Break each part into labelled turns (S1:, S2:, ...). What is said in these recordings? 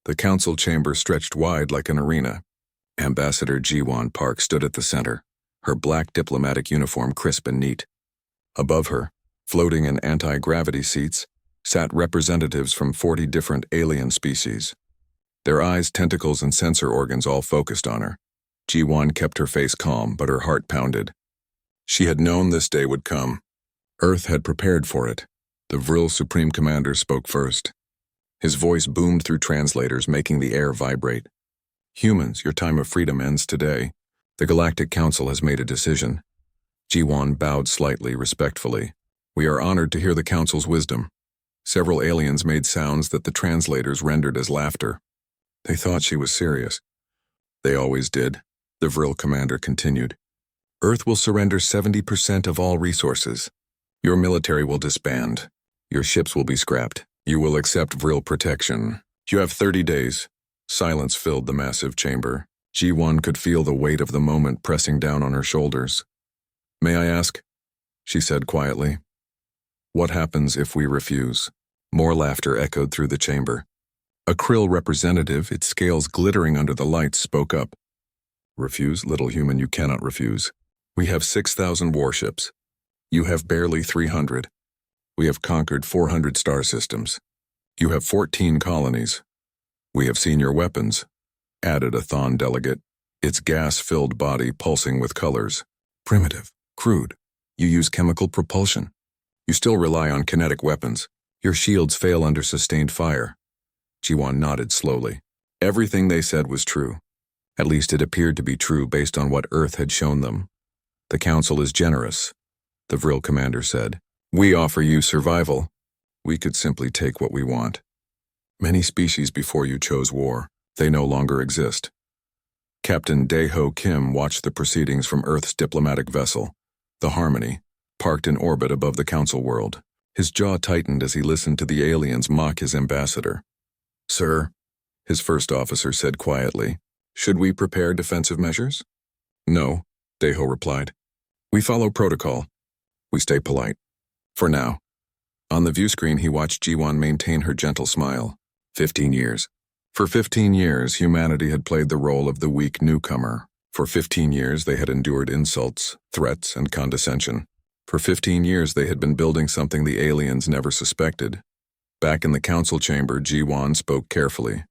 S1: The council chamber stretched wide like an arena. Ambassador Ji-won Park stood at the center, her black diplomatic uniform crisp and neat. Above her, floating in anti-gravity seats, sat representatives from 40 different alien species. Their eyes, tentacles, and sensor organs all focused on her. Ji-won kept her face calm, but her heart pounded. She had known this day would come. Earth had prepared for it. The Vril Supreme Commander spoke first. His voice boomed through translators, making the air vibrate. Humans, your time of freedom ends today. The Galactic Council has made a decision. Ji-won bowed slightly, respectfully. We are honored to hear the Council's wisdom. Several aliens made sounds that the translators rendered as laughter. They thought she was serious. They always did, the Vril Commander continued. Earth will surrender 70% of all resources. Your military will disband. Your ships will be scrapped. You will accept Vril protection. You have 30 days. Silence filled the massive chamber. Ji-won could feel the weight of the moment pressing down on her shoulders. May I ask? She said quietly. What happens if we refuse? More laughter echoed through the chamber. A Krill representative, its scales glittering under the lights, spoke up. Refuse, little human, you cannot refuse. We have 6,000 warships. You have barely 300. We have conquered 400 star systems. You have 14 colonies. We have seen your weapons, added a Thon delegate, its gas-filled body pulsing with colors. Primitive, crude. You use chemical propulsion. You still rely on kinetic weapons. Your shields fail under sustained fire. Ji-won nodded slowly. Everything they said was true. At least it appeared to be true based on what Earth had shown them. The Council is generous, the Vril Commander said. We offer you survival. We could simply take what we want. Many species before you chose war. They no longer exist. Captain Dae-ho Kim watched the proceedings from Earth's diplomatic vessel, the Harmony, parked in orbit above the Council world. His jaw tightened as he listened to the aliens mock his ambassador. Sir, his first officer said quietly, should we prepare defensive measures? No, Dae-ho replied. We follow protocol. We stay polite. For now. On the view screen, he watched Ji-won maintain her gentle smile. 15 years. For 15 years, humanity had played the role of the weak newcomer. For 15 years, they had endured insults, threats, and condescension. For 15 years, they had been building something the aliens never suspected. Back in the council chamber, Ji-won spoke carefully.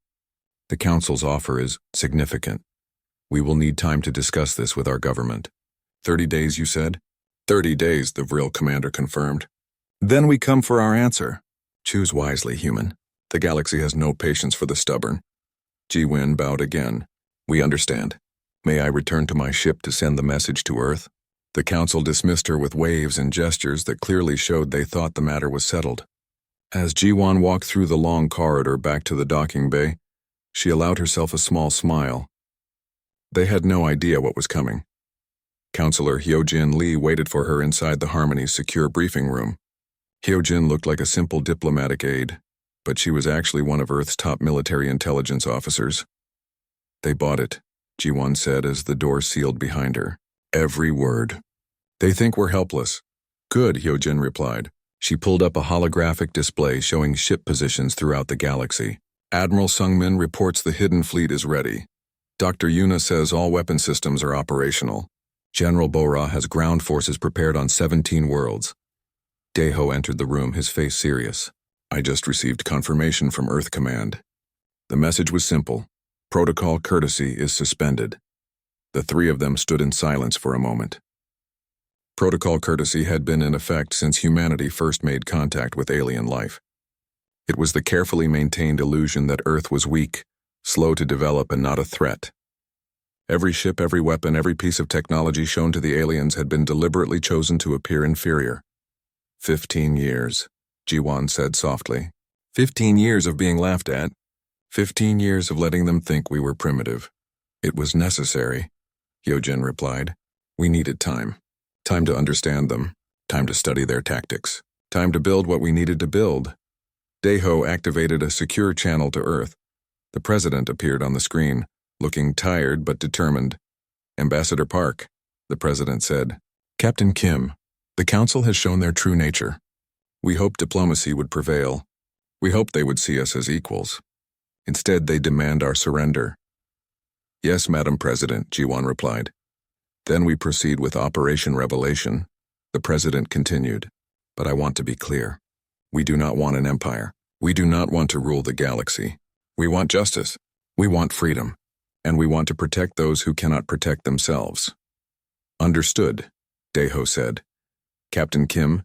S1: The council's offer is significant. We will need time to discuss this with our government. 30 days, you said? 30 days, the Vril Commander confirmed. Then we come for our answer. Choose wisely, human. The galaxy has no patience for the stubborn. Ji-won bowed again. We understand. May I return to my ship to send the message to Earth? The council dismissed her with waves and gestures that clearly showed they thought the matter was settled. As Ji-won walked through the long corridor back to the docking bay, she allowed herself a small smile. They had no idea what was coming. Counselor Hyojin Lee waited for her inside the Harmony's secure briefing room. Hyojin looked like a simple diplomatic aide, but she was actually one of Earth's top military intelligence officers. They bought it, Ji-won said as the door sealed behind her. Every word. They think we're helpless. Good, Hyojin replied. She pulled up a holographic display showing ship positions throughout the galaxy. Admiral Sungmin reports the hidden fleet is ready. Dr. Yuna says all weapon systems are operational. General Bora has ground forces prepared on 17 worlds. Dae-ho entered the room, his face serious. I just received confirmation from Earth Command. The message was simple. Protocol courtesy is suspended. The three of them stood in silence for a moment. Protocol courtesy had been in effect since humanity first made contact with alien life. It was the carefully maintained illusion that Earth was weak, slow to develop, and not a threat. Every ship, every weapon, every piece of technology shown to the aliens had been deliberately chosen to appear inferior. 15 years, Ji-won said softly. 15 years of being laughed at. 15 years of letting them think we were primitive. It was necessary, Hyojin replied. We needed time. Time to understand them. Time to study their tactics. Time to build what we needed to build. Dae-ho activated a secure channel to Earth. The president appeared on the screen, looking tired but determined. Ambassador Park, the president said. Captain Kim, the council has shown their true nature. We hoped diplomacy would prevail. We hoped they would see us as equals. Instead, they demand our surrender. Yes, Madam President, G1 replied. Then we proceed with Operation Revelation. The President continued. But I want to be clear. We do not want an empire. We do not want to rule the galaxy. We want justice. We want freedom. And we want to protect those who cannot protect themselves. Understood, Daeho said. Captain Kim,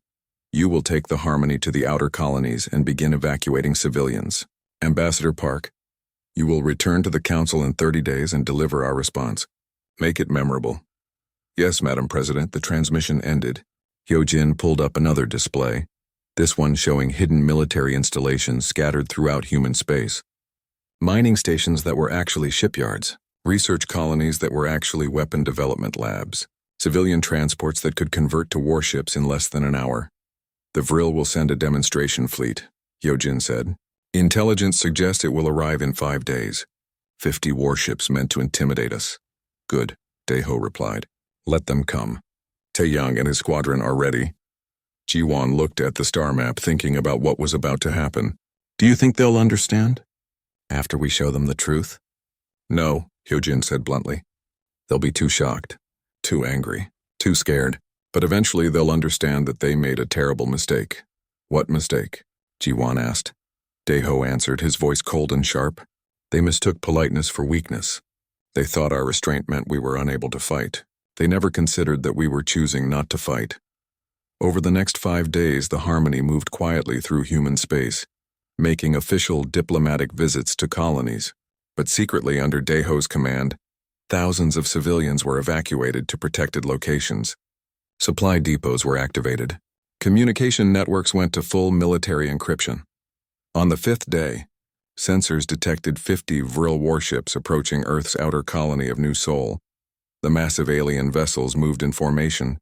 S1: you will take the Harmony to the outer colonies and begin evacuating civilians. Ambassador Park, you will return to the Council in 30 days and deliver our response. Make it memorable. Yes, Madam President, the transmission ended. Hyojin pulled up another display, this one showing hidden military installations scattered throughout human space. Mining stations that were actually shipyards, research colonies that were actually weapon development labs, civilian transports that could convert to warships in less than an hour. The Vril will send a demonstration fleet, Hyojin said. Intelligence suggests it will arrive in 5 days. 50 warships meant to intimidate us. Good, Daeho replied. Let them come. Taeyang and his squadron are ready. Ji-won looked at the star map, thinking about what was about to happen. Do you think they'll understand? After we show them the truth? No, Hyojin said bluntly. They'll be too shocked, too angry, too scared. But eventually they'll understand that they made a terrible mistake. What mistake? Ji-won asked. Daeho answered, his voice cold and sharp. They mistook politeness for weakness. They thought our restraint meant we were unable to fight. They never considered that we were choosing not to fight. Over the next 5 days, the Harmony moved quietly through human space, making official diplomatic visits to colonies. But secretly, under Daeho's command, thousands of civilians were evacuated to protected locations. Supply depots were activated. Communication networks went to full military encryption. On the 5th day, sensors detected 50 Vril warships approaching Earth's outer colony of New Sol. The massive alien vessels moved in formation,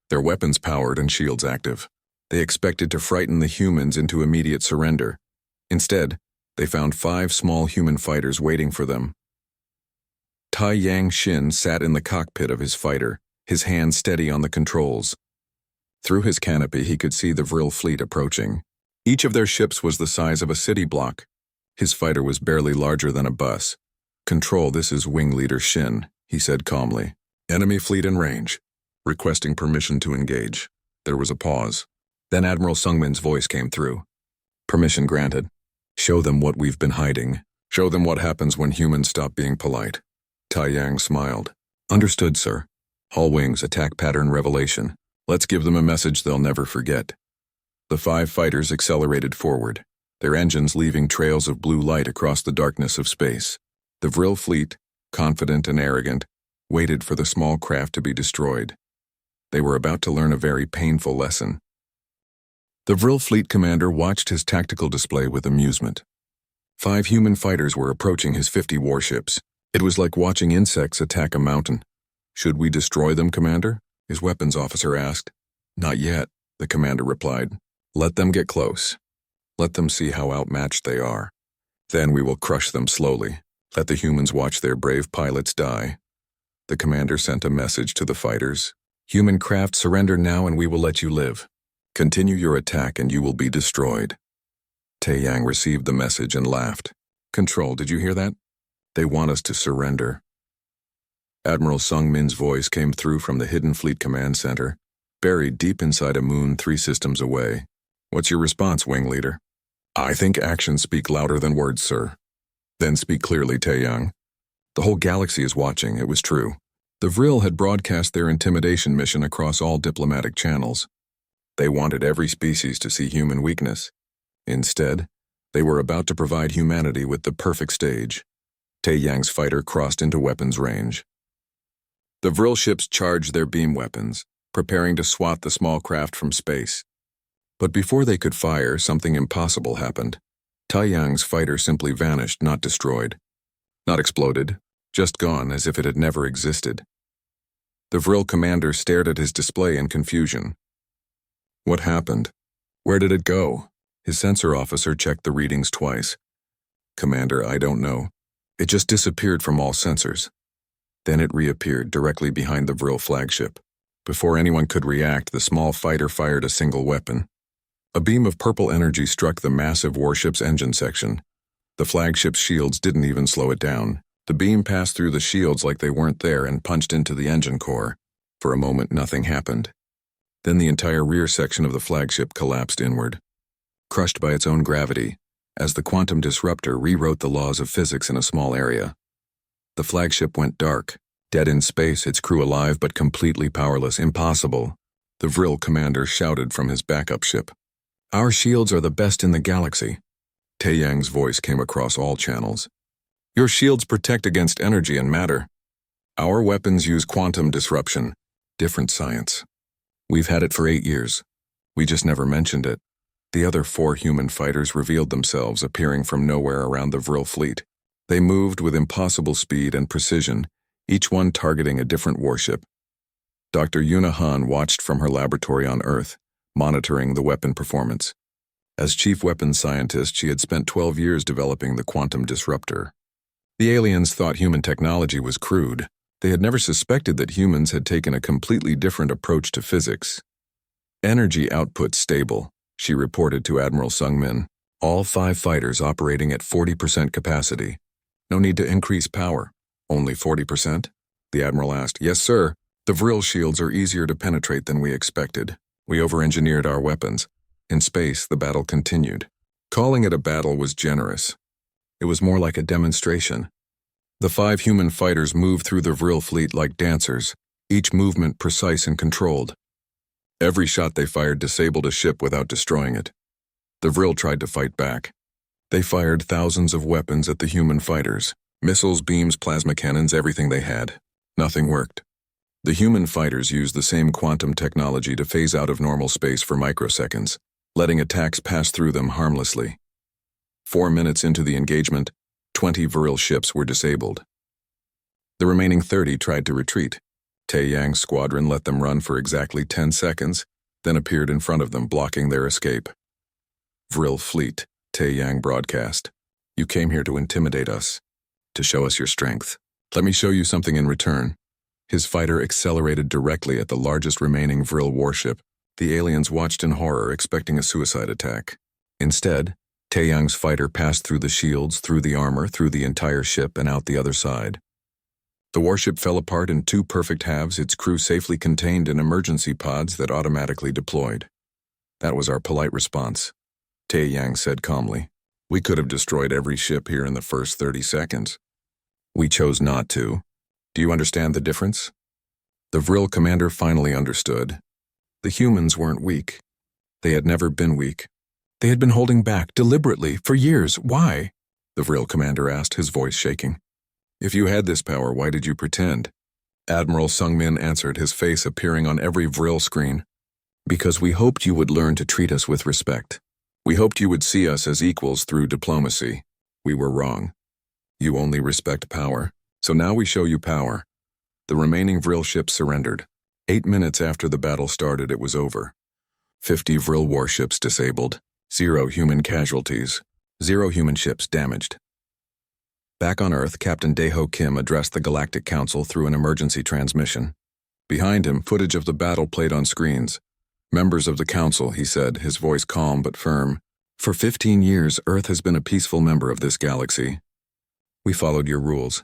S1: their weapons powered and shields active. They expected to frighten the humans into immediate surrender. Instead, they found 5 small human fighters waiting for them. Taeyang Shin sat in the cockpit of his fighter, his hand steady on the controls. Through his canopy, he could see the Vril fleet approaching. Each of their ships was the size of a city block. His fighter was barely larger than a bus. Control, this is Wing Leader Shin, he said calmly. Enemy fleet in range. Requesting permission to engage. There was a pause. Then Admiral Sungmin's voice came through. Permission granted. Show them what we've been hiding. Show them what happens when humans stop being polite. Taeyang smiled. Understood, sir. All wings, attack pattern revelation. Let's give them a message they'll never forget. The 5 fighters accelerated forward, their engines leaving trails of blue light across the darkness of space. The Vril fleet, confident and arrogant, waited for the small craft to be destroyed. They were about to learn a very painful lesson. The Vril fleet commander watched his tactical display with amusement. 5 human fighters were approaching his 50 warships. It was like watching insects attack a mountain. Should we destroy them, Commander? His weapons officer asked. Not yet, the commander replied. Let them get close. Let them see how outmatched they are. Then we will crush them slowly. Let the humans watch their brave pilots die. The commander sent a message to the fighters. Human craft, surrender now and we will let you live. Continue your attack and you will be destroyed. Taeyang received the message and laughed. Control, did you hear that? They want us to surrender. Admiral Sungmin's voice came through from the Hidden Fleet Command Center, buried deep inside a moon 3 systems away. What's your response, Wing Leader? I think actions speak louder than words, sir. Then speak clearly, Taeyang. The whole galaxy is watching, it was true. The Vril had broadcast their intimidation mission across all diplomatic channels. They wanted every species to see human weakness. Instead, they were about to provide humanity with the perfect stage. Taeyang's fighter crossed into weapons range. The Vril ships charged their beam weapons, preparing to swat the small craft from space. But before they could fire, something impossible happened. Taeyang's fighter simply vanished, not destroyed. Not exploded, just gone as if it had never existed. The Vril commander stared at his display in confusion. What happened? Where did it go? His sensor officer checked the readings twice. Commander, I don't know. It just disappeared from all sensors. Then it reappeared directly behind the Vril flagship. Before anyone could react, the small fighter fired a single weapon. A beam of purple energy struck the massive warship's engine section. The flagship's shields didn't even slow it down. The beam passed through the shields like they weren't there and punched into the engine core. For a moment, nothing happened. Then the entire rear section of the flagship collapsed inward, crushed by its own gravity, as the quantum disruptor rewrote the laws of physics in a small area. The flagship went dark, dead in space, its crew alive but completely powerless. Impossible, the Vril commander shouted from his backup ship. Our shields are the best in the galaxy. Taeyang's voice came across all channels. Your shields protect against energy and matter. Our weapons use quantum disruption. Different science. We've had it for 8 years. We just never mentioned it. The other 4 human fighters revealed themselves, appearing from nowhere around the Vril fleet. They moved with impossible speed and precision, each one targeting a different warship. Dr. Yuna Han watched from her laboratory on Earth, monitoring the weapon performance. As chief weapons scientist, she had spent 12 years developing the quantum disruptor. The aliens thought human technology was crude. They had never suspected that humans had taken a completely different approach to physics. Energy output stable, she reported to Admiral Sung-min. All 5 fighters operating at 40% capacity. No need to increase power. Only 40%? The Admiral asked. Yes, sir. The Vril shields are easier to penetrate than we expected. We over-engineered our weapons. In space, the battle continued. Calling it a battle was generous. It was more like a demonstration. The 5 human fighters moved through the Vril fleet like dancers, each movement precise and controlled. Every shot they fired disabled a ship without destroying it. The Vril tried to fight back. They fired thousands of weapons at the human fighters. Missiles, beams, plasma cannons, everything they had. Nothing worked. The human fighters used the same quantum technology to phase out of normal space for microseconds, letting attacks pass through them harmlessly. 4 minutes into the engagement, 20 Vril ships were disabled. The remaining 30 tried to retreat. Taeyang's squadron let them run for exactly 10 seconds, then appeared in front of them, blocking their escape. Vril fleet, Taeyang broadcast. You came here to intimidate us, to show us your strength. Let me show you something in return. His fighter accelerated directly at the largest remaining Vril warship. The aliens watched in horror, expecting a suicide attack. Instead, Taeyang's fighter passed through the shields, through the armor, through the entire ship, and out the other side. The warship fell apart in 2 perfect halves, its crew safely contained in emergency pods that automatically deployed. That was our polite response, Taeyang said calmly. We could have destroyed every ship here in the first 30 seconds. We chose not to. Do you understand the difference? The Vril commander finally understood. The humans weren't weak. They had never been weak. They had been holding back, deliberately, for years. Why? The Vril commander asked, his voice shaking. If you had this power, why did you pretend? Admiral Sung-min answered, his face appearing on every Vril screen. Because we hoped you would learn to treat us with respect. We hoped you would see us as equals through diplomacy. We were wrong. You only respect power. So now we show you power. The remaining Vril ships surrendered. 8 minutes after the battle started, it was over. 50 Vril warships disabled. 0 human casualties. 0 human ships damaged. Back on Earth, Captain Daeho Kim addressed the Galactic Council through an emergency transmission. Behind him, footage of the battle played on screens. Members of the Council, he said, his voice calm but firm. For 15 years, Earth has been a peaceful member of this galaxy. We followed your rules.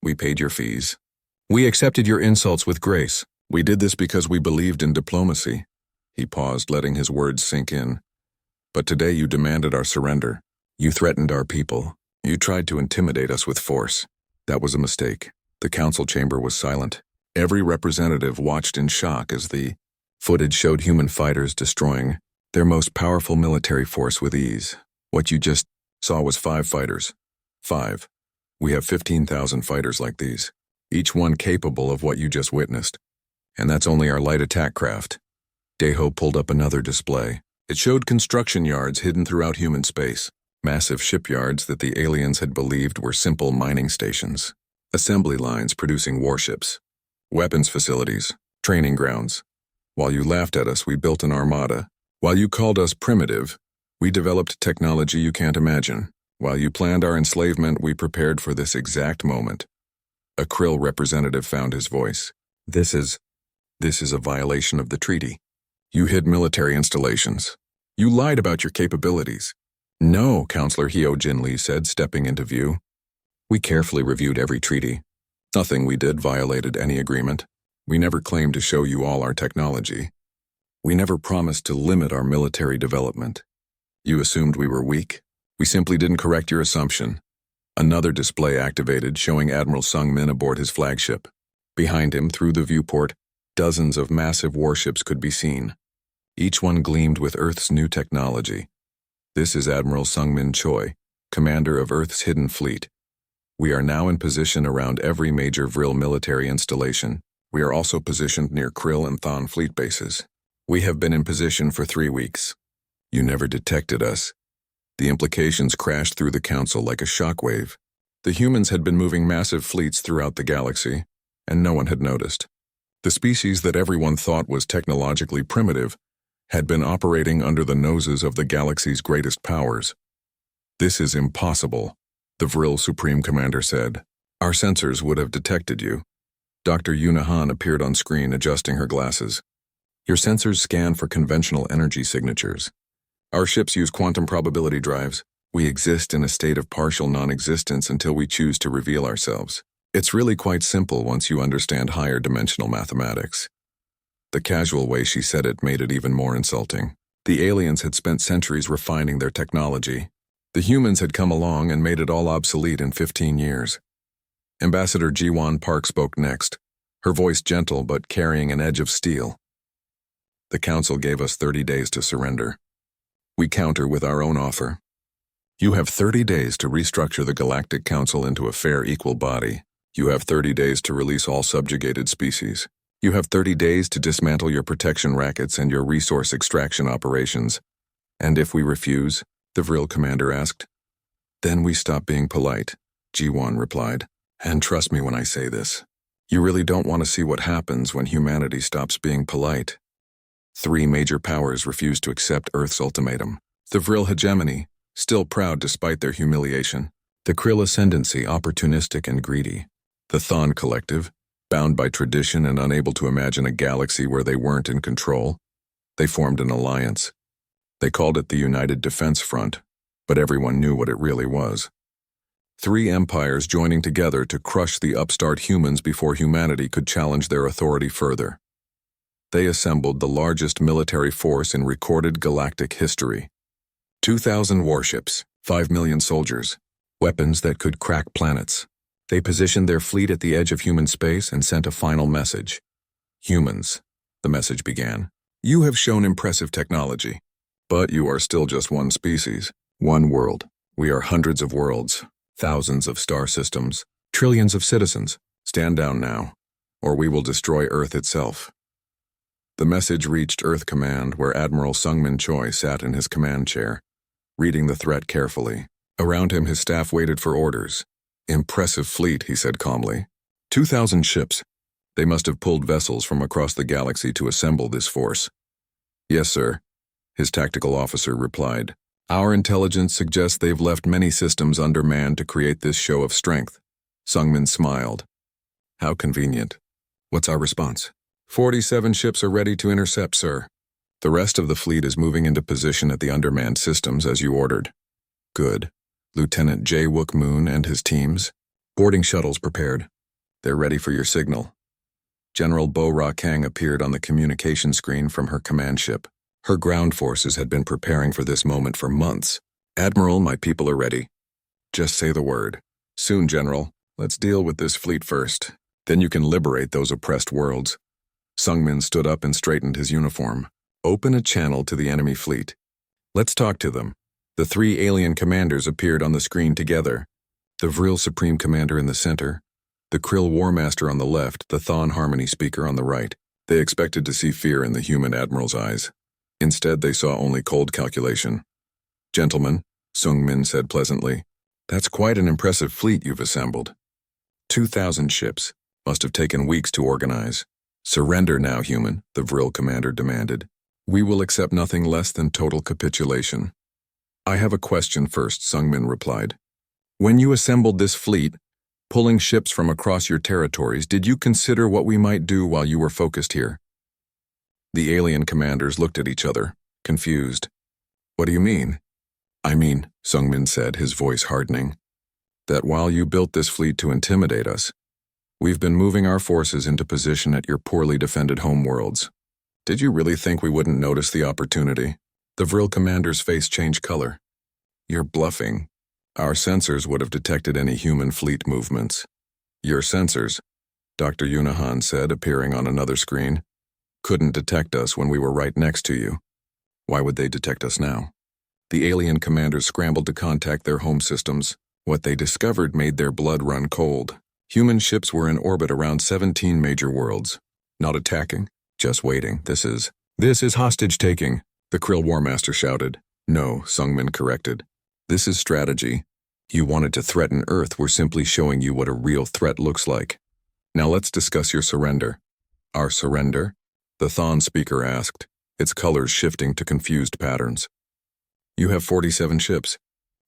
S1: We paid your fees. We accepted your insults with grace. We did this because we believed in diplomacy. He paused, letting his words sink in. But today you demanded our surrender. You threatened our people. You tried to intimidate us with force. That was a mistake. The council chamber was silent. Every representative watched in shock as the footage showed human fighters destroying their most powerful military force with ease. What you just saw was 5 fighters. 5. We have 15,000 fighters like these, each one capable of what you just witnessed. And that's only our light attack craft. Daeho pulled up another display. It showed construction yards hidden throughout human space, massive shipyards that the aliens had believed were simple mining stations, assembly lines producing warships, weapons facilities, training grounds. While you laughed at us, we built an armada. While you called us primitive, we developed technology you can't imagine. While you planned our enslavement, we prepared for this exact moment. A Krill representative found his voice. This is a violation of the treaty. You hid military installations. You lied about your capabilities. No, Counselor Hyo Jin-lee said, stepping into view. We carefully reviewed every treaty. Nothing we did violated any agreement. We never claimed to show you all our technology. We never promised to limit our military development. You assumed we were weak. We simply didn't correct your assumption. Another display activated, showing Admiral Sung-min aboard his flagship. Behind him, through the viewport, dozens of massive warships could be seen. Each one gleamed with Earth's new technology. This is Admiral Sung-min Choi, commander of Earth's hidden fleet. We are now in position around every major Vril military installation. We are also positioned near Krill and Thon fleet bases. We have been in position for 3 weeks. You never detected us. The implications crashed through the Council like a shockwave. The humans had been moving massive fleets throughout the galaxy, and no one had noticed. The species that everyone thought was technologically primitive had been operating under the noses of the galaxy's greatest powers. This is impossible, the Vril Supreme Commander said. Our sensors would have detected you. Dr. Yuna Han appeared on screen, adjusting her glasses. Your sensors scan for conventional energy signatures. Our ships use quantum probability drives. We exist in a state of partial non-existence until we choose to reveal ourselves. It's really quite simple once you understand higher dimensional mathematics. The casual way she said it made it even more insulting. The aliens had spent centuries refining their technology. The humans had come along and made it all obsolete in 15 years. Ambassador Ji-won Park spoke next, her voice gentle but carrying an edge of steel. The Council gave us 30 days to surrender. We counter with our own offer. You have 30 days to restructure the Galactic Council into a fair, equal body. You have 30 days to release all subjugated species. You have 30 days to dismantle your protection rackets and your resource extraction operations. And if we refuse, the Vril commander asked. Then we stop being polite, Ji-won replied. And trust me when I say this. You really don't want to see what happens when humanity stops being polite. 3 major powers refused to accept Earth's ultimatum. The Vril hegemony, still proud despite their humiliation. The Krill ascendancy, opportunistic and greedy. The Thon collective, bound by tradition and unable to imagine a galaxy where they weren't in control. They formed an alliance. They called it the United Defense Front, but everyone knew what it really was. 3 empires joining together to crush the upstart humans before humanity could challenge their authority further. They assembled the largest military force in recorded galactic history. 2,000 warships, 5 million soldiers, weapons that could crack planets. They positioned their fleet at the edge of human space and sent a final message. Humans, the message began, you have shown impressive technology, but you are still just one species, one world. We are hundreds of worlds, thousands of star systems, trillions of citizens. Stand down now, or we will destroy Earth itself. The message reached Earth Command, where Admiral Sung-min Choi sat in his command chair, reading the threat carefully. Around him, his staff waited for orders. Impressive fleet, he said calmly. 2,000 ships. They must have pulled vessels from across the galaxy to assemble this force. Yes, sir, his tactical officer replied. Our intelligence suggests they've left many systems undermanned to create this show of strength. Sung-min smiled. How convenient. What's our response? 47 ships are ready to intercept, sir. The rest of the fleet is moving into position at the undermanned systems as you ordered. Good. Lieutenant Jae-wook Moon and his teams. Boarding shuttles prepared. They're ready for your signal. General Bo-Ra Kang appeared on the communication screen from her command ship. Her ground forces had been preparing for this moment for months. Admiral, my people are ready. Just say the word. Soon, General. Let's deal with this fleet first. Then you can liberate those oppressed worlds. Sung-min stood up and straightened his uniform. Open a channel to the enemy fleet. Let's talk to them. The 3 alien commanders appeared on the screen together. The Vril Supreme Commander in the center, the Krill War Master on the left, the Thon Harmony Speaker on the right. They expected to see fear in the human admiral's eyes. Instead, they saw only cold calculation. Gentlemen, Sung-min said pleasantly, that's quite an impressive fleet you've assembled. 2,000 ships. Must have taken weeks to organize. Surrender now, human, the Vril commander demanded. We will accept nothing less than total capitulation. I have a question first, Sung-min replied. When you assembled this fleet, pulling ships from across your territories, did you consider what we might do while you were focused here? The alien commanders looked at each other, confused. What do you mean? I mean, Sungmin said, his voice hardening, that while you built this fleet to intimidate us, we've been moving our forces into position at your poorly defended homeworlds. Did you really think we wouldn't notice the opportunity? The Vril commander's face changed color. You're bluffing. Our sensors would have detected any human fleet movements. Your sensors, Dr. Yunahan said, appearing on another screen, couldn't detect us when we were right next to you. Why would they detect us now? The alien commanders scrambled to contact their home systems. What they discovered made their blood run cold. Human ships were in orbit around 17 major worlds. Not attacking, just waiting. This is hostage-taking, the Krill War Master shouted. No, Sungmin corrected. This is strategy. You wanted to threaten Earth, we're simply showing you what a real threat looks like. Now let's discuss your surrender. Our surrender? The Thon speaker asked, its colors shifting to confused patterns. You have 47 ships.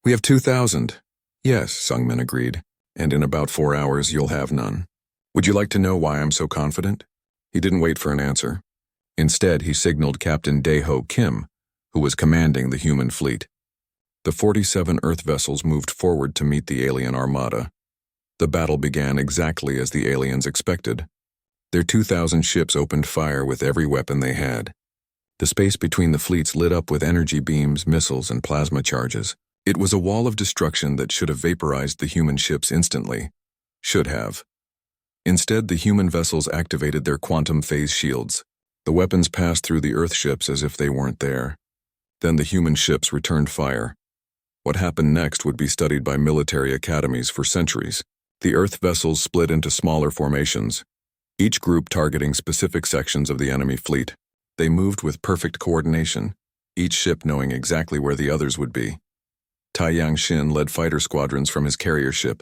S1: We have 2,000. Yes, Sungmin agreed, and in about 4 hours you'll have none. Would you like to know why I'm so confident? He didn't wait for an answer. Instead, he signaled Captain Daeho Kim, who was commanding the human fleet. The 47 Earth vessels moved forward to meet the alien armada. The battle began exactly as the aliens expected. Their 2,000 ships opened fire with every weapon they had. The space between the fleets lit up with energy beams, missiles, and plasma charges. It was a wall of destruction that should have vaporized the human ships instantly. Should have. Instead, the human vessels activated their quantum phase shields. The weapons passed through the Earth ships as if they weren't there. Then the human ships returned fire. What happened next would be studied by military academies for centuries. The Earth vessels split into smaller formations, each group targeting specific sections of the enemy fleet. They moved with perfect coordination, each ship knowing exactly where the others would be. Taiyang Xin led fighter squadrons from his carrier ship.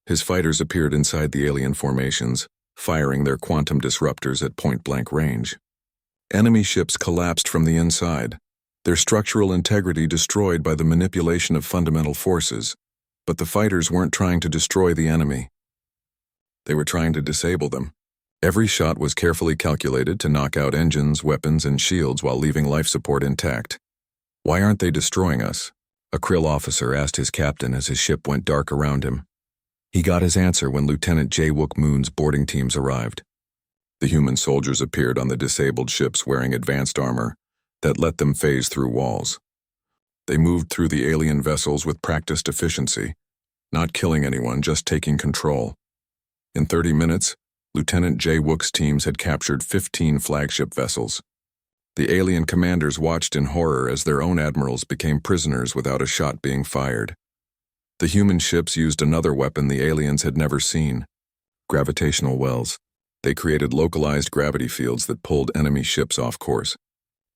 S1: His fighters appeared inside the alien formations, firing their quantum disruptors at point-blank range. Enemy ships collapsed from the inside, their structural integrity destroyed by the manipulation of fundamental forces. But the fighters weren't trying to destroy the enemy. They were trying to disable them. Every shot was carefully calculated to knock out engines, weapons, and shields while leaving life support intact. Why aren't they destroying us? A Krill officer asked his captain as his ship went dark around him. He got his answer when Lieutenant Jae-wook Moon's boarding teams arrived. The human soldiers appeared on the disabled ships wearing advanced armor that let them phase through walls. They moved through the alien vessels with practiced efficiency, not killing anyone, just taking control. In 30 minutes, Lieutenant Jae-wook's teams had captured 15 flagship vessels. The alien commanders watched in horror as their own admirals became prisoners without a shot being fired. The human ships used another weapon the aliens had never seen: gravitational wells. They created localized gravity fields that pulled enemy ships off course,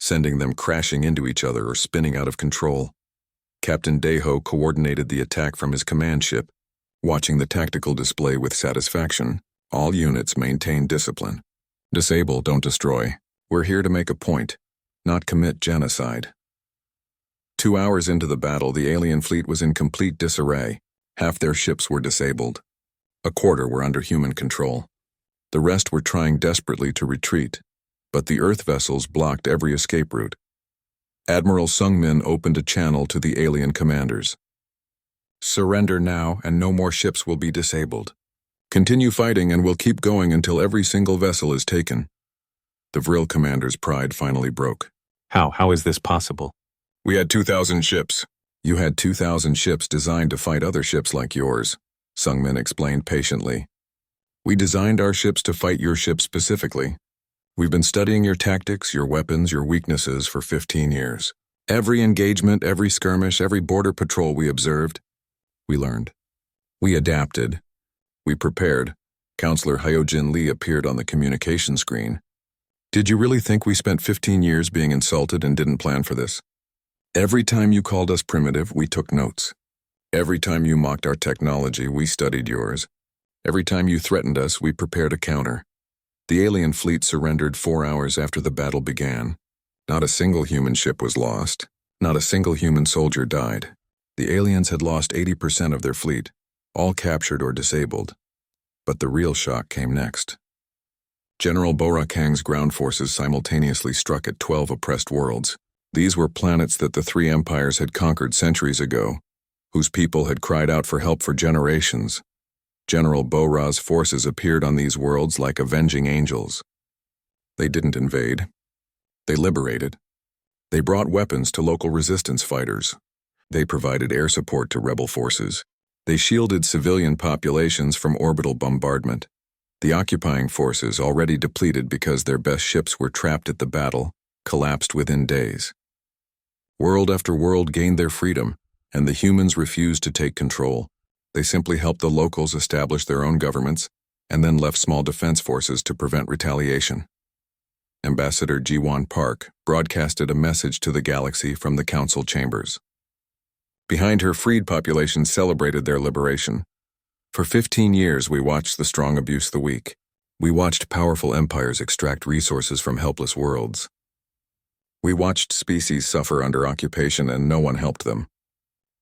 S1: sending them crashing into each other or spinning out of control. Captain Daeho coordinated the attack from his command ship, watching the tactical display with satisfaction. All units maintain discipline. Disable, don't destroy. We're here to make a point, not commit genocide. 2 hours into the battle, the alien fleet was in complete disarray. Half their ships were disabled. A quarter were under human control. The rest were trying desperately to retreat, but the Earth vessels blocked every escape route. Admiral Sungmin opened a channel to the alien commanders. Surrender now, and no more ships will be disabled. Continue fighting, and we'll keep going until every single vessel is taken. The Vril commander's pride finally broke.
S2: How is this possible?
S1: We had 2,000 ships. You had 2,000 ships designed to fight other ships like yours, Sungmin explained patiently. We designed our ships to fight your ship specifically. We've been studying your tactics, your weapons, your weaknesses for 15 years. Every engagement, every skirmish, every border patrol we observed, we learned. We adapted. We prepared. Counselor Hyojin Lee appeared on the communication screen. Did you really think we spent 15 years being insulted and didn't plan for this? Every time you called us primitive, we took notes. Every time you mocked our technology, we studied yours. Every time you threatened us, we prepared a counter. The alien fleet surrendered 4 hours after the battle began. Not a single human ship was lost. Not a single human soldier died. The aliens had lost 80% of their fleet, all captured or disabled. But the real shock came next. General Borakang's ground forces simultaneously struck at 12 oppressed worlds. These were planets that the three empires had conquered centuries ago, whose people had cried out for help for generations. General Bo-Ra's forces appeared on these worlds like avenging angels. They didn't invade. They liberated. They brought weapons to local resistance fighters. They provided air support to rebel forces. They shielded civilian populations from orbital bombardment. The occupying forces, already depleted because their best ships were trapped at the battle, collapsed within days. World after world gained their freedom, and the humans refused to take control. They simply helped the locals establish their own governments, and then left small defense forces to prevent retaliation. Ambassador Ji-won Park broadcasted a message to the galaxy from the council chambers. Behind her, freed populations celebrated their liberation. For 15 years, we watched the strong abuse the weak. We watched powerful empires extract resources from helpless worlds. We watched species suffer under occupation and no one helped them.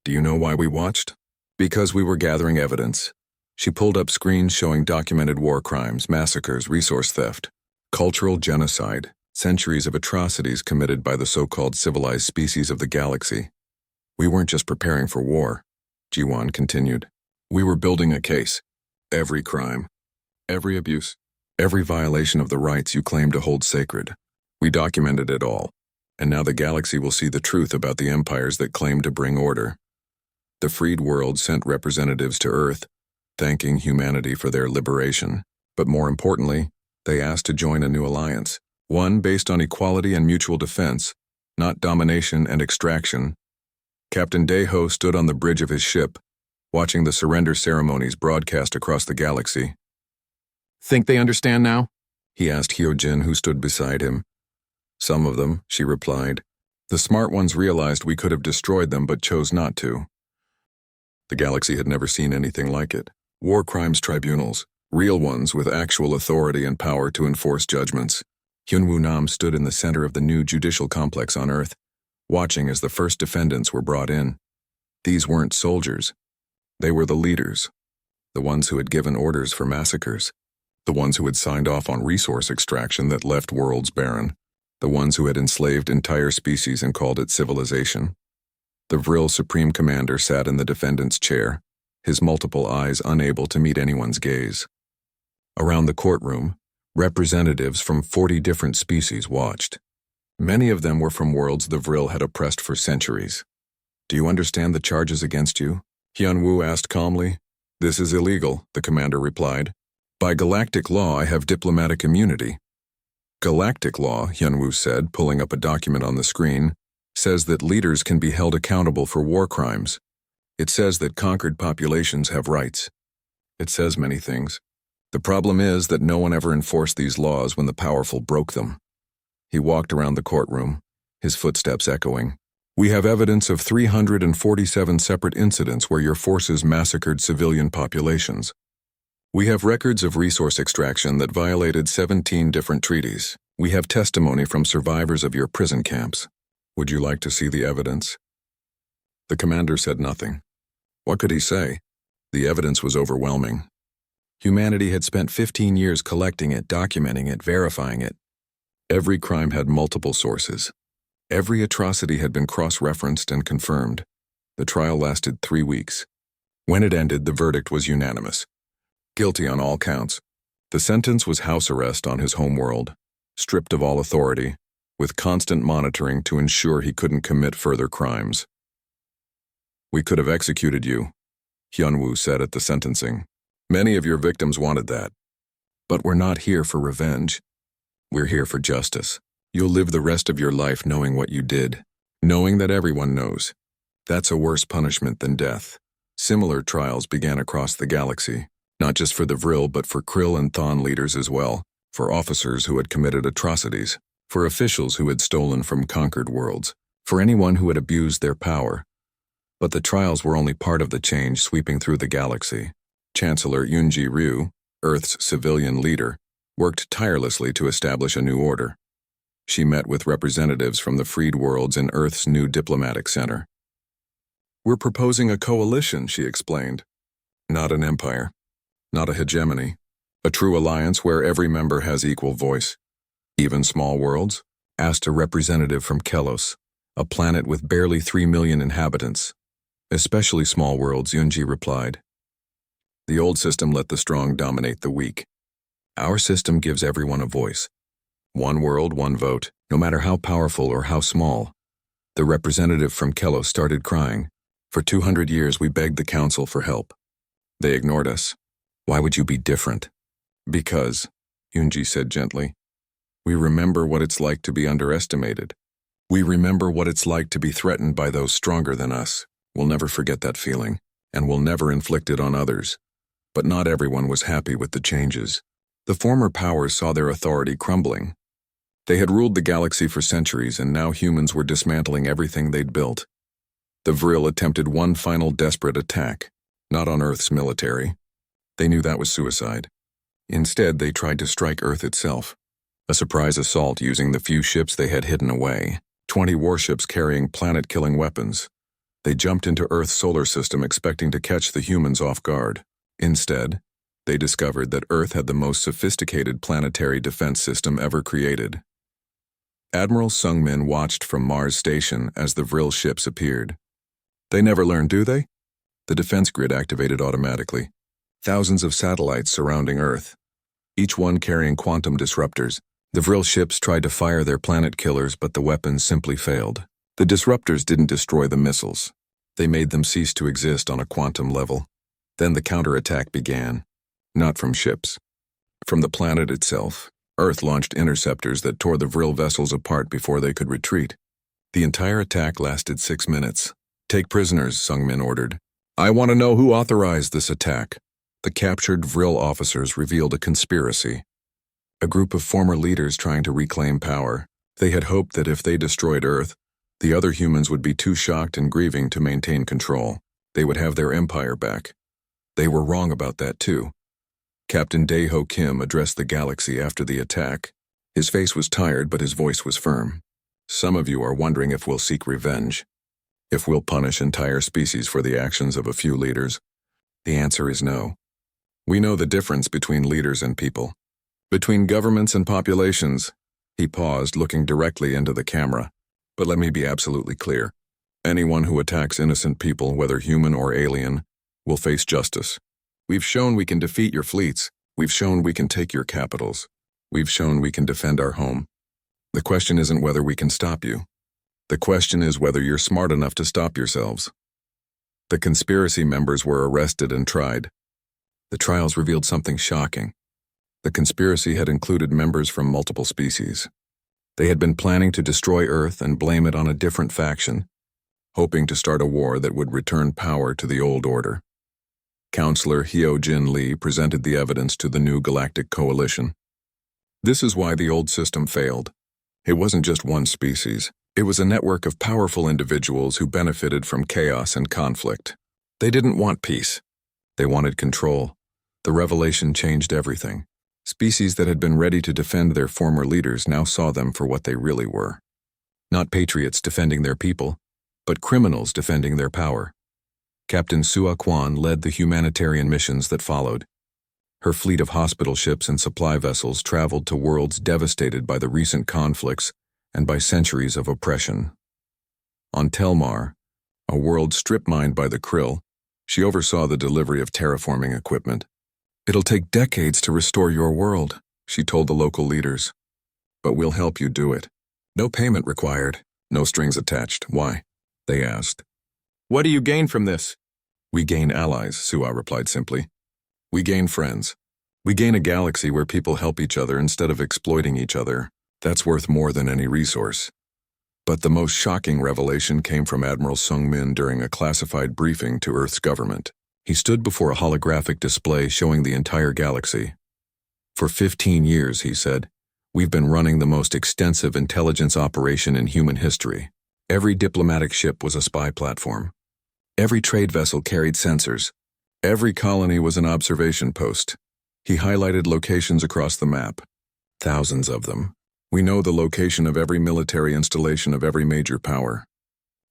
S1: Do you know why we watched? Because we were gathering evidence. She pulled up screens showing documented war crimes, massacres, resource theft, cultural genocide, centuries of atrocities committed by the so-called civilized species of the galaxy. We weren't just preparing for war, Ji-won continued. We were building a case. Every crime, every abuse, every violation of the rights you claim to hold sacred. We documented it all, and now the galaxy will see the truth about the empires that claim to bring order. The freed world sent representatives to Earth, thanking humanity for their liberation. But more importantly, they asked to join a new alliance, one based on equality and mutual defense, not domination and extraction. Captain Daeho stood on the bridge of his ship, watching the surrender ceremonies broadcast across the galaxy. "Think they understand now?" he asked Hyojin, who stood beside him. "Some of them," she replied. "The smart ones realized we could have destroyed them but chose not to." The galaxy had never seen anything like it. War crimes tribunals, real ones with actual authority and power to enforce judgments. Hyunwoo Nam stood in the center of the new judicial complex on Earth, watching as the first defendants were brought in. These weren't soldiers. They were the leaders, the ones who had given orders for massacres, the ones who had signed off on resource extraction that left worlds barren, the ones who had enslaved entire species and called it civilization. The Vril Supreme Commander sat in the defendant's chair, his multiple eyes unable to meet anyone's gaze. Around the courtroom, representatives from 40 different species watched. Many of them were from worlds the Vril had oppressed for centuries. "Do you understand the charges against you?" Hyunwoo asked calmly. "This is illegal," the commander replied. "By galactic law, I have diplomatic immunity." Galactic law, Hyunwoo said, pulling up a document on the screen, says that leaders can be held accountable for war crimes. It says that conquered populations have rights. It says many things. The problem is that no one ever enforced these laws when the powerful broke them. He walked around the courtroom, his footsteps echoing. "We have evidence of 347 separate incidents where your forces massacred civilian populations. We have records of resource extraction that violated 17 different treaties. We have testimony from survivors of your prison camps. Would you like to see the evidence?" The commander said nothing. What could he say? The evidence was overwhelming. Humanity had spent 15 years collecting it, documenting it, verifying it. Every crime had multiple sources. Every atrocity had been cross-referenced and confirmed. The trial lasted 3 weeks. When it ended, the verdict was unanimous. Guilty on all counts. The sentence was house arrest on his homeworld, stripped of all authority, with constant monitoring to ensure he couldn't commit further crimes. "We could have executed you," Hyunwoo said at the sentencing. "Many of your victims wanted that. But we're not here for revenge. We're here for justice. You'll live the rest of your life knowing what you did, knowing that everyone knows. That's a worse punishment than death." Similar trials began across the galaxy, not just for the Vril but for Krill and Thon leaders as well, for officers who had committed atrocities, for officials who had stolen from conquered worlds, for anyone who had abused their power. But the trials were only part of the change sweeping through the galaxy. Chancellor Yoonji Ryu, Earth's civilian leader, worked tirelessly to establish a new order. She met with representatives from the freed worlds in Earth's new diplomatic center. "We're proposing a coalition," she explained. "Not an empire, not a hegemony, a true alliance where every member has equal voice. Even small worlds?" asked a representative from Kelos. A planet with barely 3 million inhabitants. Especially small worlds, Yunji replied. The old system let the strong dominate the weak. Our system gives everyone a voice. One world, one vote, no matter how powerful or how small. The representative from Kelos started crying. For 200 years we begged the council for help. They ignored us. Why would you be different? Because, Yunji said gently, we remember what it's like to be underestimated. We remember what it's like to be threatened by those stronger than us. We'll never forget that feeling, and we'll never inflict it on others. But not everyone was happy with the changes. The former powers saw their authority crumbling. They had ruled the galaxy for centuries, and now humans were dismantling everything they'd built. The Vril attempted one final desperate attack, not on Earth's military. They knew that was suicide. Instead, they tried to strike Earth itself. A surprise assault using the few ships they had hidden away, 20 warships carrying planet-killing weapons. They jumped into Earth's solar system expecting to catch the humans off guard. Instead, they discovered that Earth had the most sophisticated planetary defense system ever created. Admiral Sungmin watched from Mars Station as the Vril ships appeared. They never learn, do they? The defense grid activated automatically. Thousands of satellites surrounding Earth, each one carrying quantum disruptors. The Vril ships tried to fire their planet killers, but the weapons simply failed. The disruptors didn't destroy the missiles. They made them cease to exist on a quantum level. Then the counterattack began. Not from ships. From the planet itself, Earth launched interceptors that tore the Vril vessels apart before they could retreat. The entire attack lasted 6 minutes. Take prisoners, Sungmin ordered. I want to know who authorized this attack. The captured Vril officers revealed a conspiracy. A group of former leaders trying to reclaim power. They had hoped that if they destroyed Earth, the other humans would be too shocked and grieving to maintain control. They would have their empire back. They were wrong about that too. Captain Daeho Kim addressed the galaxy after the attack. His face was tired, but his voice was firm. Some of you are wondering if we'll seek revenge. If we'll punish entire species for the actions of a few leaders. The answer is no. We know the difference between leaders and people. Between governments and populations. He paused, looking directly into the camera. But let me be absolutely clear. Anyone who attacks innocent people, whether human or alien, will face justice. We've shown we can defeat your fleets. We've shown we can take your capitals. We've shown we can defend our home. The question isn't whether we can stop you. The question is whether you're smart enough to stop yourselves. The conspiracy members were arrested and tried. The trials revealed something shocking. The conspiracy had included members from multiple species. They had been planning to destroy Earth and blame it on a different faction, hoping to start a war that would return power to the old order. Counselor Hyo-Jin Lee presented the evidence to the new Galactic Coalition. This is why the old system failed. It wasn't just one species. It was a network of powerful individuals who benefited from chaos and conflict. They didn't want peace. They wanted control. The revelation changed everything. Species that had been ready to defend their former leaders now saw them for what they really were. Not patriots defending their people, but criminals defending their power. Captain Sua Kwan led the humanitarian missions that followed. Her fleet of hospital ships and supply vessels traveled to worlds devastated by the recent conflicts and by centuries of oppression. On Telmar, a world strip-mined by the Krill, she oversaw the delivery of terraforming equipment. It'll take decades to restore your world, she told the local leaders. But we'll help you do it. No payment required, no strings attached. Why? They asked. What do you gain from this? We gain allies, Sua replied simply. We gain friends. We gain a galaxy where people help each other instead of exploiting each other. That's worth more than any resource. But the most shocking revelation came from Admiral Sungmin during a classified briefing to Earth's government. He stood before a holographic display showing the entire galaxy. For 15 years, he said, we've been running the most extensive intelligence operation in human history. Every diplomatic ship was a spy platform. Every trade vessel carried sensors. Every colony was an observation post. He highlighted locations across the map. Thousands of them. We know the location of every military installation of every major power.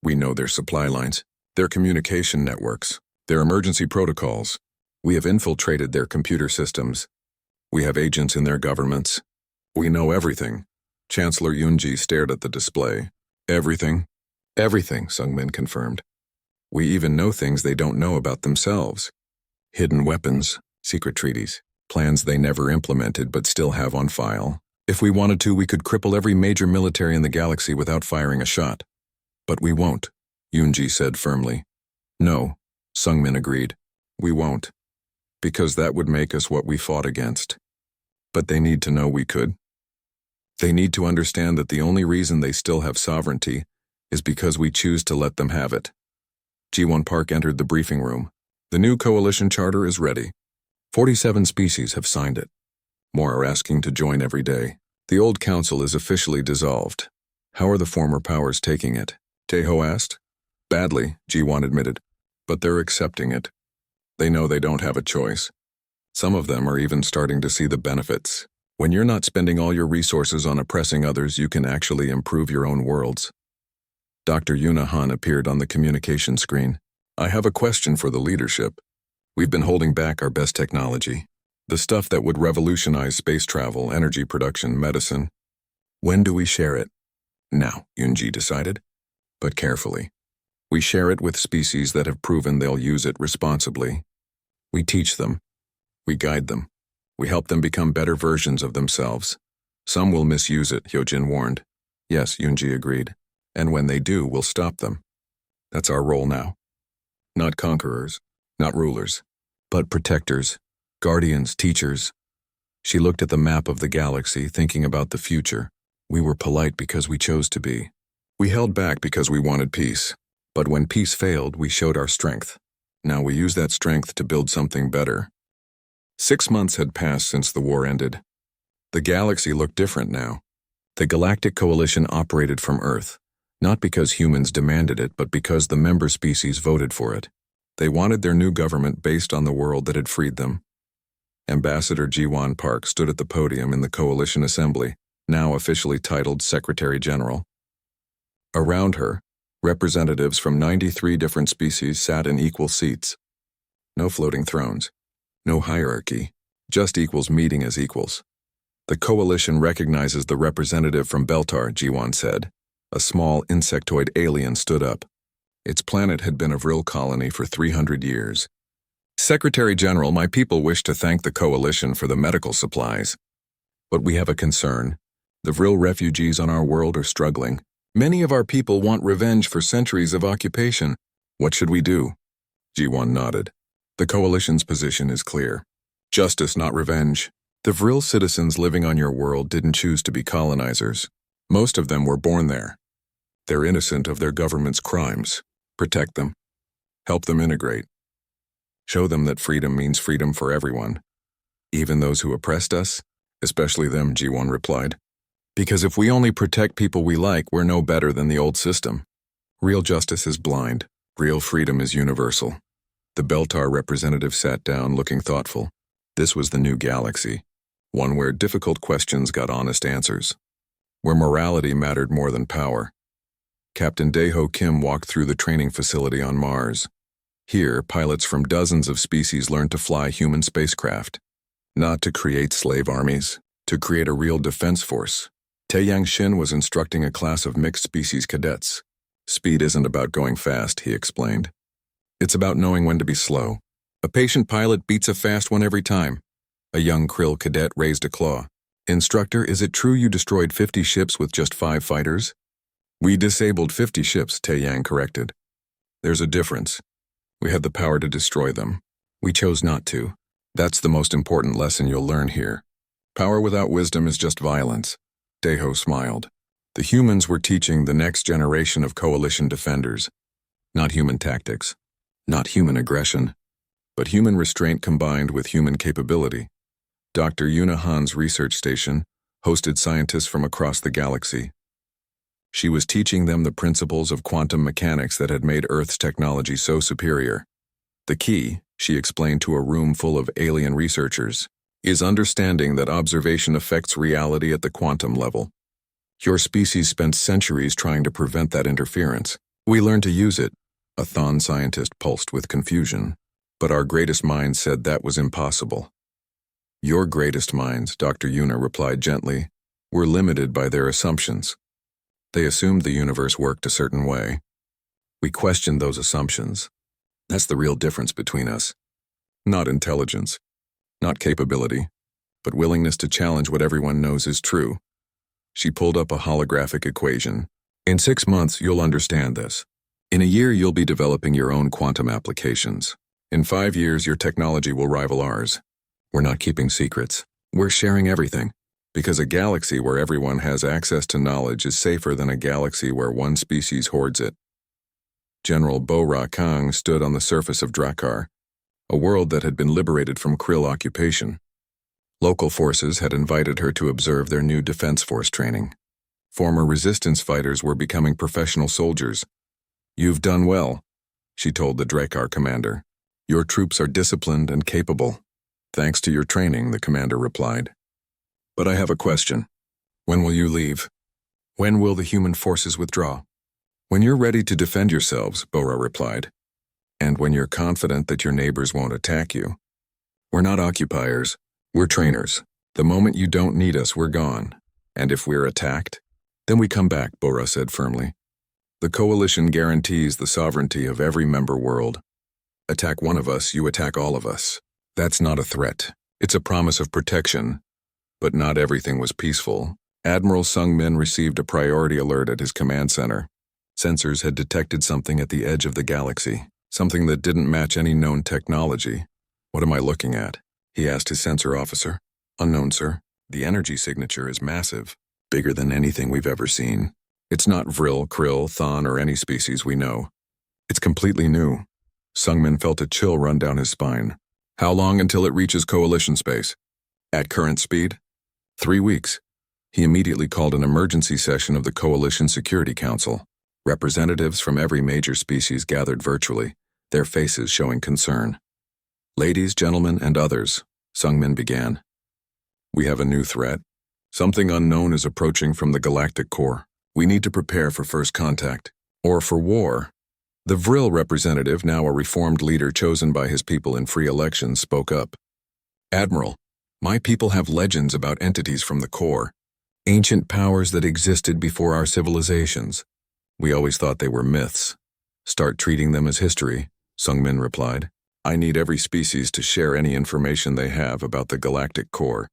S1: We know their supply lines, their communication networks, their emergency protocols. We have infiltrated their computer systems. We have agents in their governments. We know everything. Chancellor Yunji stared at the display. Everything? Everything, Sungmin confirmed. We even know things they don't know about themselves. Hidden weapons, secret treaties, plans they never implemented but still have on file. If we wanted to, we could cripple every major military in the galaxy without firing a shot. But we won't, Yoonji said firmly. No, Sungmin agreed. We won't. Because that would make us what we fought against. But they need to know we could. They need to understand that the only reason they still have sovereignty is because we choose to let them have it. Ji-won Park entered the briefing room. The new coalition charter is ready. 47 species have signed it. More are asking to join every day. The old council is officially dissolved. How are the former powers taking it? Taeho asked. Badly, Ji-won admitted. But they're accepting it. They know they don't have a choice. Some of them are even starting to see the benefits. When you're not spending all your resources on oppressing others, you can actually improve your own worlds. Dr. Yuna Han appeared on the communication screen. I have a question for the leadership. We've been holding back our best technology. The stuff that would revolutionize space travel, energy production, medicine. When do we share it? Now, Yoonji decided. But carefully. We share it with species that have proven they'll use it responsibly. We teach them. We guide them. We help them become better versions of themselves. Some will misuse it, Hyojin warned. Yes, Yoonji agreed. And when they do, we'll stop them. That's our role now. Not conquerors, not rulers, but protectors, guardians, teachers. She looked at the map of the galaxy, thinking about the future. We were polite because we chose to be. We held back because we wanted peace. But when peace failed, we showed our strength. Now we use that strength to build something better. 6 months had passed since the war ended. The galaxy looked different now. The Galactic Coalition operated from Earth, not because humans demanded it, but because the member species voted for it. They wanted their new government based on the world that had freed them. Ambassador Ji-won Park stood at the podium in the Coalition Assembly, now officially titled Secretary General. Around her, representatives from 93 different species sat in equal seats. No floating thrones, no hierarchy, just equals meeting as equals. The coalition recognizes the representative from Beltar, Ji-won said. A small insectoid alien stood up. Its planet had been a Vril colony for 300 years. Secretary General, my people wish to thank the coalition for the medical supplies. But we have a concern. The Vril refugees on our world are struggling. Many of our people want revenge for centuries of occupation. What should we do? Ji-won nodded. The coalition's position is clear. Justice, not revenge. The Vril citizens living on your world didn't choose to be colonizers. Most of them were born there. They're innocent of their government's crimes. Protect them. Help them integrate. Show them that freedom means freedom for everyone. Even those who oppressed us? Especially them, Ji-won replied. Because if we only protect people we like, we're no better than the old system. Real justice is blind. Real freedom is universal. The Beltar representative sat down, looking thoughtful. This was the new galaxy. One where difficult questions got honest answers. Where morality mattered more than power. Captain Daeho Kim walked through the training facility on Mars. Here, pilots from dozens of species learned to fly human spacecraft. Not to create slave armies, to create a real defense force. Taeyang Shin was instructing a class of mixed-species cadets. Speed isn't about going fast, he explained. It's about knowing when to be slow. A patient pilot beats a fast one every time. A young Krill cadet raised a claw. Instructor, is it true you destroyed 50 ships with just 5 fighters? We disabled 50 ships, Taeyang corrected. There's a difference. We had the power to destroy them. We chose not to. That's the most important lesson you'll learn here. Power without wisdom is just violence. Daeho smiled. The humans were teaching the next generation of coalition defenders. Not human tactics. Not human aggression. But human restraint combined with human capability. Dr. Yuna Han's research station hosted scientists from across the galaxy. She was teaching them the principles of quantum mechanics that had made Earth's technology so superior. The key, she explained to a room full of alien researchers, is understanding that observation affects reality at the quantum level. Your species spent centuries trying to prevent that interference. We learned to use it, a Thon scientist pulsed with confusion. But our greatest minds said that was impossible. Your greatest minds, Dr. Yuna replied gently, were limited by their assumptions. They assumed the universe worked a certain way. We questioned those assumptions. That's the real difference between us. Not intelligence, not capability, but willingness to challenge what everyone knows is true. She pulled up a holographic equation. In 6 months, you'll understand this. In a year, you'll be developing your own quantum applications. In 5 years, your technology will rival ours. We're not keeping secrets. We're sharing everything. Because a galaxy where everyone has access to knowledge is safer than a galaxy where one species hoards it. General Bo-Ra Kang stood on the surface of Drakkar, a world that had been liberated from Krill occupation. Local forces had invited her to observe their new defense force training. Former resistance fighters were becoming professional soldiers. "You've done well," she told the Drakkar commander. "Your troops are disciplined and capable." "Thanks to your training," the commander replied. "But I have a question. When will you leave? When will the human forces withdraw?" "When you're ready to defend yourselves," Bo-Ra replied. "And when you're confident that your neighbors won't attack you. We're not occupiers. We're trainers. The moment you don't need us, we're gone. And if we're attacked, then we come back," Bo-Ra said firmly. "The Coalition guarantees the sovereignty of every member world. Attack one of us, you attack all of us. That's not a threat. It's a promise of protection." But not everything was peaceful. Admiral Sung Min received a priority alert at his command center. Sensors had detected something at the edge of the galaxy, something that didn't match any known technology. "What am I looking at?" he asked his sensor officer. "Unknown, sir. The energy signature is massive, bigger than anything we've ever seen. It's not Vril, Krill, Thon, or any species we know. It's completely new." Sungmin felt a chill run down his spine. "How long until it reaches Coalition space?" "At current speed? 3 weeks." He immediately called an emergency session of the Coalition Security Council. Representatives from every major species gathered virtually, their faces showing concern. "Ladies, gentlemen, and others," Sungmin began. "We have a new threat. Something unknown is approaching from the galactic core. We need to prepare for first contact, or for war." The Vril representative, now a reformed leader chosen by his people in free elections, spoke up. "Admiral, my people have legends about entities from the core, ancient powers that existed before our civilizations. We always thought they were myths. Start treating them as history," Sungmin replied. "I need every species to share any information they have about the galactic core.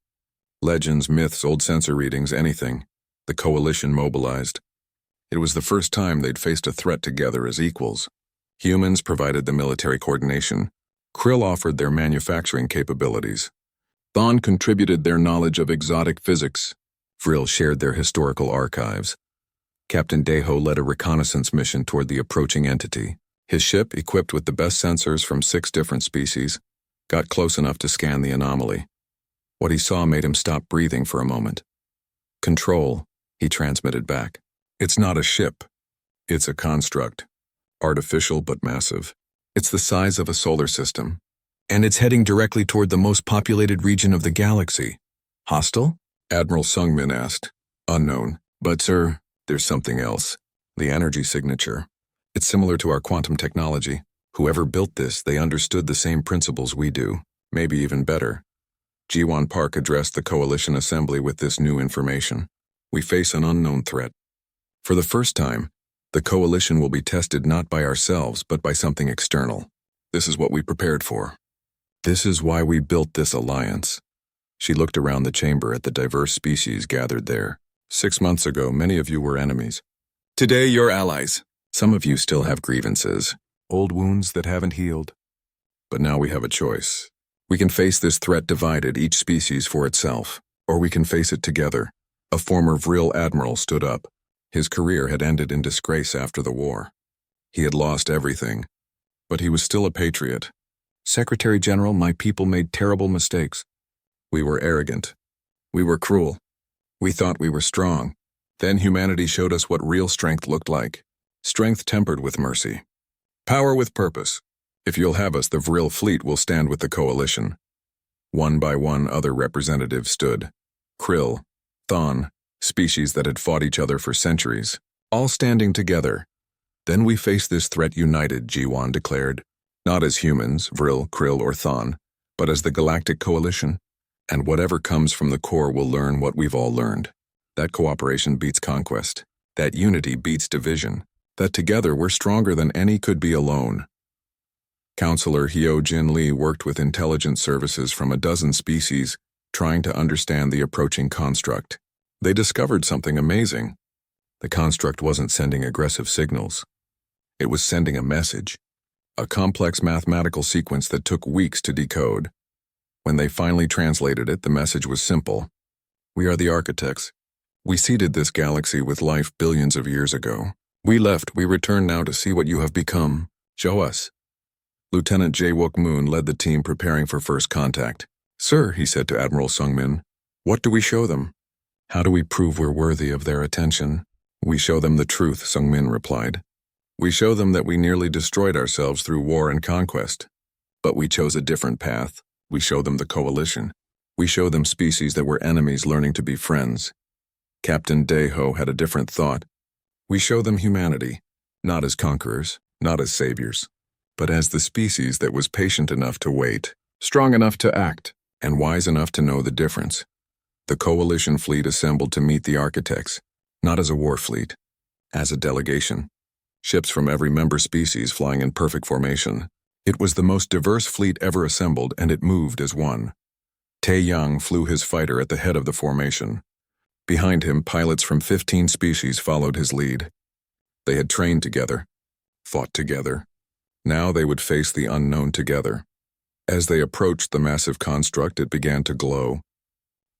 S1: Legends, myths, old sensor readings, anything." The Coalition mobilized. It was the first time they'd faced a threat together as equals. Humans provided the military coordination. Krill offered their manufacturing capabilities. Thon contributed their knowledge of exotic physics. Vril shared their historical archives. Captain Deho led a reconnaissance mission toward the approaching entity. His ship, equipped with the best sensors from 6 different species, got close enough to scan the anomaly. What he saw made him stop breathing for a moment. "Control," he transmitted back. "It's not a ship. It's a construct. Artificial but massive. It's the size of a solar system. And it's heading directly toward the most populated region of the galaxy." "Hostile?" Admiral Sungmin asked. "Unknown. But, sir, there's something else. The energy signature. It's similar to our quantum technology. Whoever built this, they understood the same principles we do, maybe even better." Jiwon Park addressed the Coalition Assembly with this new information. "We face an unknown threat. For the first time, the Coalition will be tested not by ourselves, but by something external. This is what we prepared for. This is why we built this alliance." She looked around the chamber at the diverse species gathered there. 6 months ago, many of you were enemies. Today, you're allies. Some of you still have grievances, old wounds that haven't healed. But now we have a choice. We can face this threat divided, each species for itself, or we can face it together. A former Vril admiral stood up. His career had ended in disgrace after the war. He had lost everything, but he was still a patriot. "Secretary General, my people made terrible mistakes. We were arrogant. We were cruel. We thought we were strong. Then humanity showed us what real strength looked like. Strength tempered with mercy. Power with purpose. If you'll have us, the Vril fleet will stand with the Coalition." One by one, other representatives stood. Krill, Thon, species that had fought each other for centuries, all standing together. "Then we face this threat united," Jiwon declared. "Not as humans, Vril, Krill, or Thon, but as the Galactic Coalition. And whatever comes from the core will learn what we've all learned. That cooperation beats conquest. That unity beats division, that together we're stronger than any could be alone. Counselor Hyo Jin Lee worked with intelligence services from a dozen species, trying to understand the approaching construct. They discovered something amazing. The construct wasn't sending aggressive signals. It was sending a message, a complex mathematical sequence that took weeks to decode. When they finally translated it, the message was simple. We are the architects. We seeded this galaxy with life billions of years ago. We left, we return now to see what you have become. Show us. Lieutenant Jae-wook Moon led the team preparing for first contact. Sir, he said to Admiral Sung-min, what do we show them? How do we prove we're worthy of their attention? We show them the truth, Sung-min replied. We show them that we nearly destroyed ourselves through war and conquest. But we chose a different path. We show them the coalition. We show them species that were enemies learning to be friends. Captain Dae-ho had a different thought. We show them humanity, not as conquerors, not as saviors, but as the species that was patient enough to wait, strong enough to act, and wise enough to know the difference. The coalition fleet assembled to meet the architects, not as a war fleet, as a delegation. Ships from every member species flying in perfect formation. It was the most diverse fleet ever assembled, and it moved as one. Tae-young flew his fighter at the head of the formation. Behind him, pilots from 15 species followed his lead. They had trained together, fought together. Now they would face the unknown together. As they approached the massive construct, it began to glow.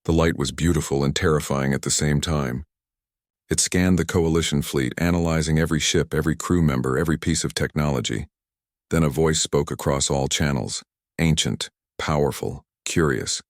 S1: The light was beautiful and terrifying at the same time. It scanned the coalition fleet, analyzing every ship, every crew member, every piece of technology. Then a voice spoke across all channels, ancient, powerful, curious.